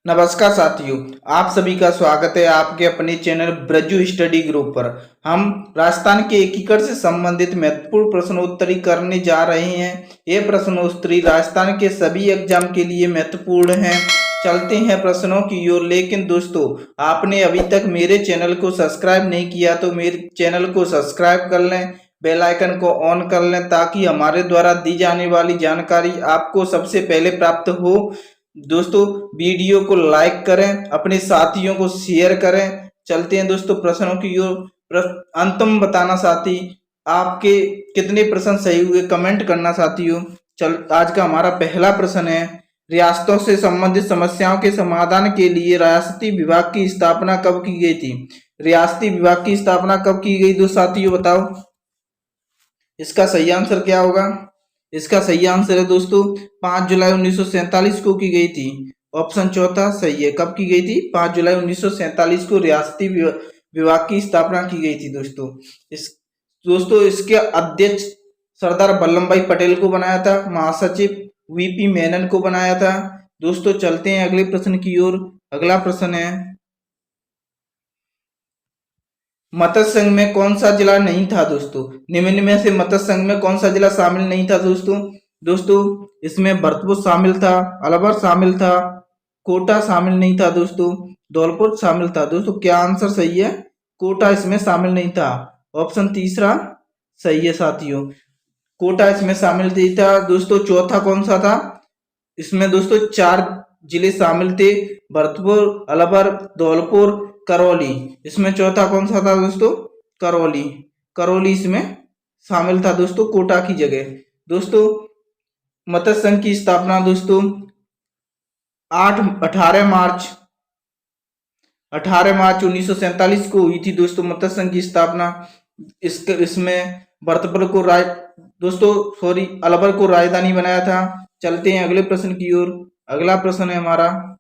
नमस्कार साथियों, आप सभी का स्वागत है आपके अपने चैनल ब्रजू स्टडी ग्रुप पर। हम राजस्थान के एकीकरण से संबंधित महत्वपूर्ण प्रश्नोत्तरी करने जा रहे हैं। ये प्रश्नोत्तरी राजस्थान के सभी एग्जाम के लिए महत्वपूर्ण हैं। चलते हैं प्रश्नों की ओर। लेकिन दोस्तों, आपने अभी तक मेरे चैनल को सब्सक्राइब नहीं किया तो मेरे चैनल को सब्सक्राइब कर लें, बेल आइकन को ऑन कर लें ताकि हमारे द्वारा दी जाने वाली जानकारी आपको सबसे पहले प्राप्त हो। दोस्तों, वीडियो को लाइक करें, अपने साथियों को शेयर करें। चलते हैं दोस्तों प्रश्नों की ओर। अंत में बताना साथी, आपके कितने प्रश्न सही हुए कमेंट करना साथियों। आज का हमारा पहला प्रश्न है, रियासतों से संबंधित समस्याओं के समाधान के लिए रियासती विभाग की स्थापना कब की गई थी? रियासती विभाग की स्थापना कब की गई दो साथियों, बताओ। इसका सही आंसर क्या होगा? इसका सही आंसर है दोस्तों 5 जुलाई 1947 को की गई थी। ऑप्शन चौथा सही है। कब की गई थी? 5 जुलाई 1947 को रियासती विभाग की स्थापना की गई थी दोस्तों इसके अध्यक्ष सरदार वल्लभ भाई पटेल को बनाया था, महासचिव वीपी मेनन को बनाया था। दोस्तों चलते हैं अगले प्रश्न की ओर। अगला प्रश्न है, मत्स्य संघ में कौन सा जिला नहीं था दोस्तों? निम्न में से मत्स्य संघ में कौन सा जिला शामिल नहीं था दोस्तों इसमें भरतपुर शामिल था, अलवर शामिल था, कोटा शामिल नहीं था दोस्तों, धौलपुर शामिल था। दोस्तों क्या आंसर सही है? कोटा इसमें शामिल नहीं था। ऑप्शन तीसरा सही है साथियों, कोटा इसमें शामिल नहीं था। दोस्तों चौथा कौन सा था? इसमें दोस्तों 4 जिले शामिल थे, भरतपुर, अलवर, धौलपुर, करौली। इसमें चौथा कौन सा था दोस्तों? करौली इसमें शामिल था दोस्तों, कोटा की जगह। दोस्तों मत्स्य संघ की स्थापना दोस्तों 18 मार्च 1947 को हुई थी दोस्तों मत्स्य संघ की स्थापना। इसमें भरतपुर को अलवर को राजधानी बनाया था। चलते हैं अगले प्रश्न की ओर। अगला प्रश्न है हमारा,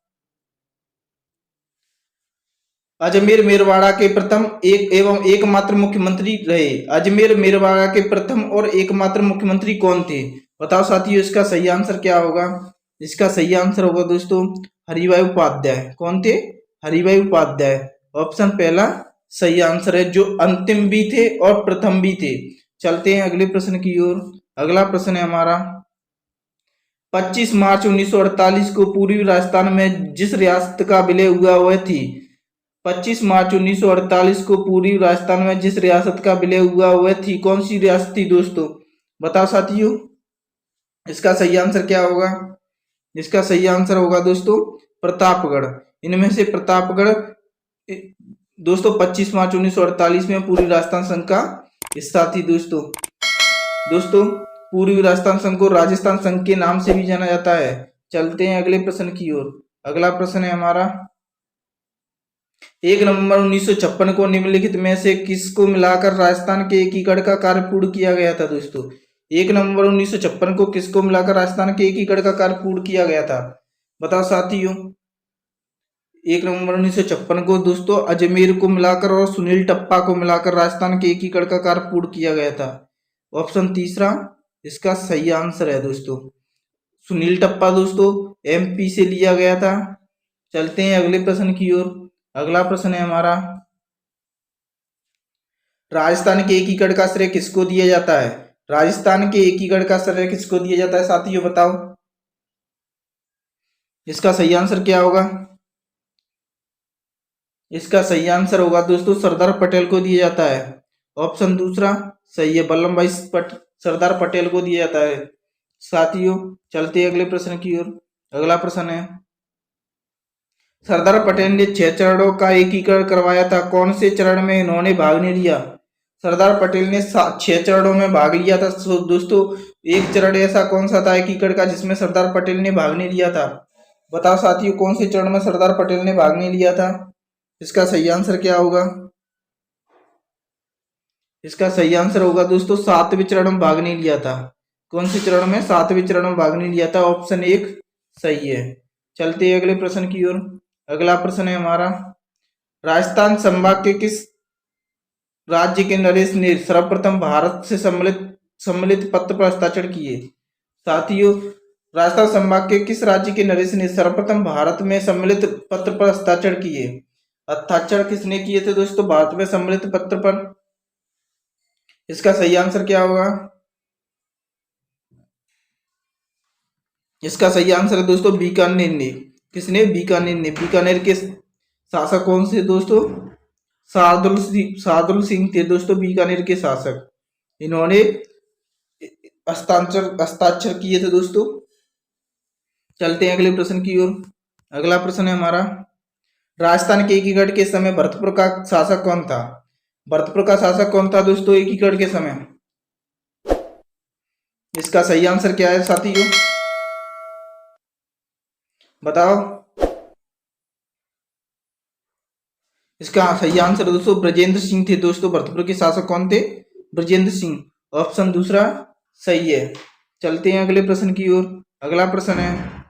अजमेर मेरवाड़ा के प्रथम एवं एकमात्र मुख्यमंत्री रहे। अजमेर मेरवाड़ा के प्रथम और एकमात्र मुख्यमंत्री कौन थे? बताओ साथियों इसका सही आंसर क्या होगा? इसका सही आंसर होगा दोस्तों हरिभाई उपाध्याय। कौन थे? हरिभाई उपाध्याय। ऑप्शन पहला सही आंसर है, जो अंतिम भी थे और प्रथम भी थे। चलते हैं अगले प्रश्न की ओर। अगला प्रश्न है हमारा, 25 मार्च 1948 को पूर्वी राजस्थान में जिस रियासत का विलय हुआ वह थी। 25 मार्च 1948 को पूर्वी राजस्थान में जिस रियासत का विलय हुआ वह थी, कौन सी रियासत थी दोस्तों? बताओ साथियों इसका सही आंसर क्या होगा? इसका सही आंसर होगा दोस्तों प्रतापगढ़। इनमें से प्रतापगढ़ दोस्तों 25 मार्च 1948 में पूर्वी राजस्थान संघ का हिस्सा थी दोस्तों पूर्वी राजस्थान संघ को राजस्थान संघ के नाम से भी जाना जाता है। चलते हैं अगले प्रश्न की ओर। अगला प्रश्न है हमारा, 1 नवंबर 1956 को निम्नलिखित में से किसको मिलाकर राजस्थान के एकीकरण का कार्य पूर्ण किया गया था दोस्तों? 1 नवंबर 1956 को किसको मिलाकर राजस्थान के एकीकरण का कार्य पूर्ण किया गया था? बताओ साथियों 1 नवंबर 1956 को दोस्तों अजमेर को मिलाकर और सुनील टप्पा को मिलाकर राजस्थान के एकीकरण का कार्य पूर्ण किया गया था। ऑप्शन तीसरा इसका सही आंसर है दोस्तों सुनील टप्पा दोस्तों एमपी से लिया गया था। चलते हैं अगले प्रश्न की ओर। अगला प्रश्न है हमारा, राजस्थान के एकीकरण का श्रेय किसको दिया जाता है? राजस्थान के एकीकरण का श्रेय किसको दिया जाता है साथियों, बताओ इसका सही आंसर क्या होगा? इसका सही आंसर होगा दोस्तों सरदार पटेल को दिया जाता है। ऑप्शन दूसरा सही है, वल्लभ भाई सरदार पटेल को दिया जाता है। साथियों चलते अगले प्रश्न की ओर। अगला प्रश्न है, सरदार पटेल ने 6 चरणों का एकीकरण करवाया था, कौन से चरण में इन्होंने भाग नहीं लिया? सरदार पटेल ने 6 चरणों में भाग लिया था दोस्तों। एक चरण ऐसा कौन सा था एकीकरण का जिसमें सरदार पटेल ने भाग नहीं लिया था? बताओ साथियों कौन से चरण में सरदार पटेल ने भाग नहीं लिया था? इसका सही आंसर क्या होगा? इसका सही आंसर होगा दोस्तों 7वें चरण में भाग नहीं लिया था। कौन से चरण में? 7वें चरण में भाग नहीं लिया था। ऑप्शन 1 सही है। चलते अगले प्रश्न की ओर। अगला प्रश्न है हमारा, राजस्थान संभाग के किस राज्य के नरेश ने सर्वप्रथम भारत से सम्मिलित पत्र पर हस्ताक्षर किए? साथियों राजस्थान संभाग के किस राज्य के नरेश ने सर्वप्रथम भारत में सम्मिलित पत्र पर हस्ताक्षर किए? हस्ताक्षर किसने किए थे दोस्तों भारत में सम्मिलित पत्र पर? इसका सही आंसर क्या होगा? इसका सही आंसर है दोस्तों बीकानेर ने। किसने? बीकानेर ने। बीकानेर के शासक कौन से दोस्तों? शार्दुल सिंह थे दोस्तों बीकानेर के शासक। इन्होंने हस्ताक्षर किए थे दोस्तों। चलते हैं अगले प्रश्न की ओर। अगला प्रश्न है हमारा, राजस्थान के एकीकरण के समय भरतपुर का शासक कौन था? भरतपुर का शासक कौन था दोस्तों एकीकरण के समय? इसका सही आंसर क्या है साथियों? बताओ। इसका सही आंसर दोस्तों ब्रजेंद्र सिंह थे दोस्तों। भरतपुर के शासक कौन थे? ब्रजेंद्र सिंह। ऑप्शन दूसरा सही है। चलते हैं अगले प्रश्न की ओर। अगला प्रश्न है,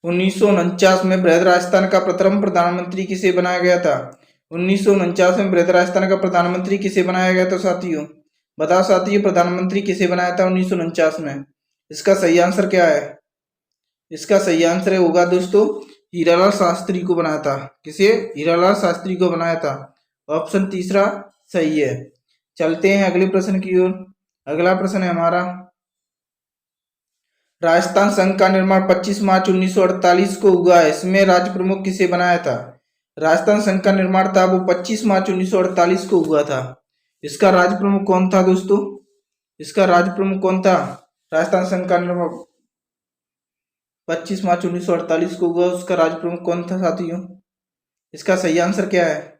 1949 में बृहद राजस्थान का प्रथम प्रधानमंत्री किसे बनाया गया था? 1949 में बृहद राजस्थान का प्रधानमंत्री किसे बनाया गया था साथियों? बताओ साथियों प्रधानमंत्री किसे बनाया था 1949 में? इसका सही आंसर क्या है? इसका सही आंसर होगा दोस्तों हीरालाल शास्त्री को बनाया था। किसे? हीरालाल शास्त्री को बनाया था। ऑप्शन तीसरा सही है। चलते हैं अगले प्रश्न की ओर। अगला प्रश्न है हमारा, राजस्थान संघ का निर्माण 25 मार्च 1948 को हुआ है, इसमें राज्य प्रमुख किसे बनाया था? राजस्थान संघ का निर्माण था वो 25 मार्च 1948 को हुआ था। इसका राज्य प्रमुख कौन था दोस्तों? इसका राज्य प्रमुख कौन था? राजस्थान संघ का निर्माण 25 मार्च 1948 को हुआ, उसका राज्य प्रमुख कौन था साथियों? इसका सही आंसर क्या है?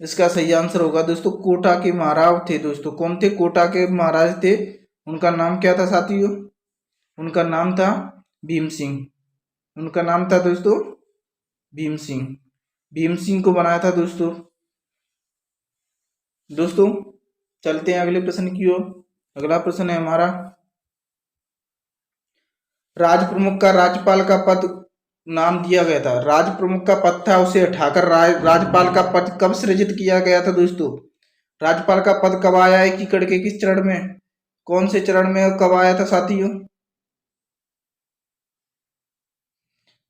इसका सही आंसर होगा दोस्तों कोटा के महाराज थे दोस्तों। कौन थे? कोटा के महाराज थे। उनका नाम क्या था साथियों? उनका नाम था भीम सिंह। उनका नाम था दोस्तों भीम सिंह। भीम सिंह को बनाया था दोस्तों। दोस्तों चलते हैं अगले प्रश्न की ओर। अगला प्रश्न है हमारा, राज प्रमुख का राज्यपाल का पद नाम दिया गया था। राज प्रमुख का पद था उसे हटाकर राज्यपाल का पद कब सृजित किया गया था दोस्तों? राज्यपाल का पद कब आया है? एकीकरण के किस चरण में? कौन से चरण में कब आया था साथियों?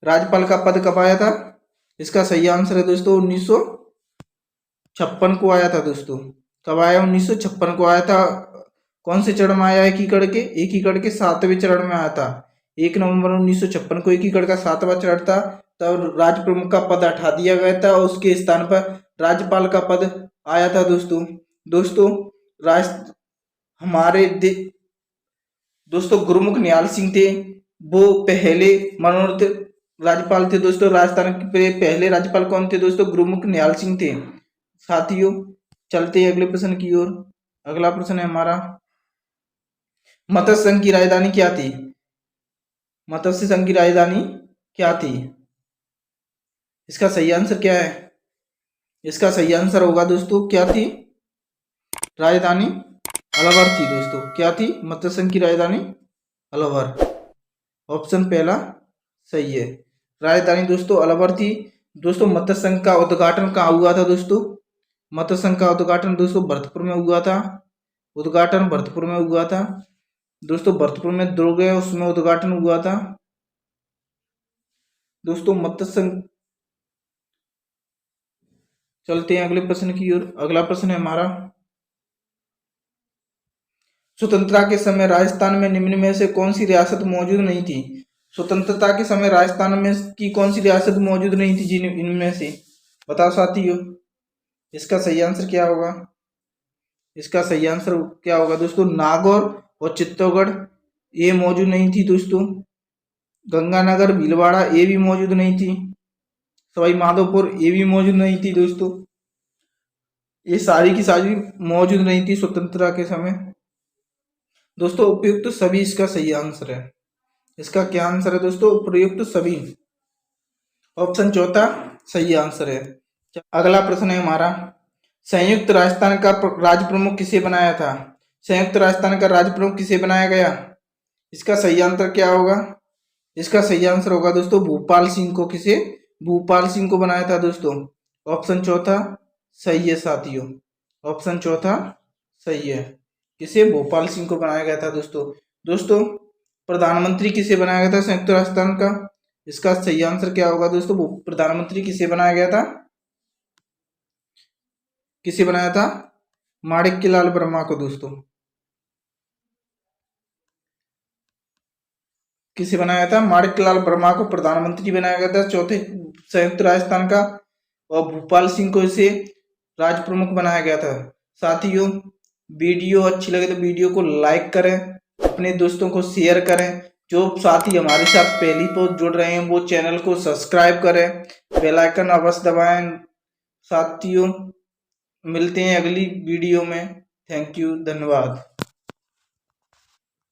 राज्यपाल का पद कब आया था? इसका सही आंसर है दोस्तों 1956 को आया था दोस्तों। कब आया? 1956 को आया था। कौन से चरण में आया? एकीकरण के? एकीकरण के 7वें चरण में आया था। 1 नवंबर 1956 को एकीकरण का 7वां चरण था। तब राज्य प्रमुख का पद हटा दिया गया था और उसके स्थान पर राज्यपाल का पद आया था दोस्तों। दोस्तों हमारे दोस्तों गुरुमुख निहाल सिंह थे, वो पहले मनोनीत राज्यपाल थे दोस्तों। राजस्थान के पहले राज्यपाल कौन थे दोस्तों? गुरुमुख निहाल सिंह थे साथियों। चलते हैं अगले प्रश्न की ओर। अगला प्रश्न है हमारा, मत्स्य संघ की राजधानी क्या थी? मत्स्य संघ की राजधानी क्या थी? इसका सही आंसर क्या है? इसका सही आंसर होगा दोस्तों क्या थी? राजधानी अलवर थी दोस्तों। क्या थी? मत्स्य संघ की राजधानी अलवर। ऑप्शन पहला सही है। राजधानी दोस्तों अलवर थी। दोस्तों मत्स्य संघ का उद्घाटन कहाँ हुआ था दोस्तों? मत्स्य संघ का उद्घाटन दोस्तों भरतपुर में हुआ था। उद्घाटन भरतपुर में हुआ था दोस्तों। भरतपुर में दुर्ग है उसमें उद्घाटन हुआ था दोस्तों मत्स्य संघ। चलते हैं अगले प्रश्न की ओर। अगला प्रश्न है हमारा, स्वतंत्रता के समय राजस्थान में निम्न में से कौन सी रियासत मौजूद नहीं थी? स्वतंत्रता के समय राजस्थान में की कौन सी रियासत मौजूद नहीं थी जिन इनमें से? बताओ साथियों इसका सही आंसर क्या होगा? इसका सही आंसर क्या होगा दोस्तों? नागौर और चित्तौड़गढ़ ये मौजूद नहीं थी दोस्तों। गंगानगर भीलवाड़ा ये भी मौजूद नहीं थी। सवाई माधोपुर ये भी मौजूद नहीं थी दोस्तों। ये सारी की सारी मौजूद नहीं थी स्वतंत्रता के समय दोस्तों। उपयुक्त तो सभी इसका सही आंसर है। इसका क्या आंसर है दोस्तों? उपयुक्त तो सभी। ऑप्शन चौथा सही आंसर है। अगला प्रश्न है हमारा, संयुक्त राजस्थान का राज्य प्रमुख किसे बनाया था? संयुक्त राजस्थान का राज्य प्रमुख किसे बनाया गया? इसका सही आंसर क्या होगा? इसका सही आंसर होगा दोस्तों भूपाल सिंह को। किसे? भूपाल सिंह को बनाया था दोस्तों। ऑप्शन चौथा सही है साथियों। ऑप्शन चौथा सही है। किसे? भोपाल सिंह को बनाया गया था दोस्तों प्रधानमंत्री किसे बनाया गया था संयुक्त राष्ट्र का? इसका सही आंसर क्या होगा दोस्तों? प्रधानमंत्री किसे बनाया गया था? किसे बनाया था? माणिक्यलाल वर्मा को दोस्तों। किसे बनाया था? माणिक्यलाल वर्मा को प्रधानमंत्री बनाया गया था चौथे संयुक्त राजस्थान का, और भूपाल सिंह को इसे राज प्रमुख बनाया गया था। साथियों, वीडियो अच्छी लगे तो वीडियो को लाइक करें, अपने दोस्तों को शेयर करें। जो साथी हमारे साथ पहली बार जुड़ रहे हैं वो चैनल को सब्सक्राइब करें, बेल आइकन अवश्य दबाएं। साथियों, मिलते हैं अगली वीडियो में। थैंक यू, धन्यवाद।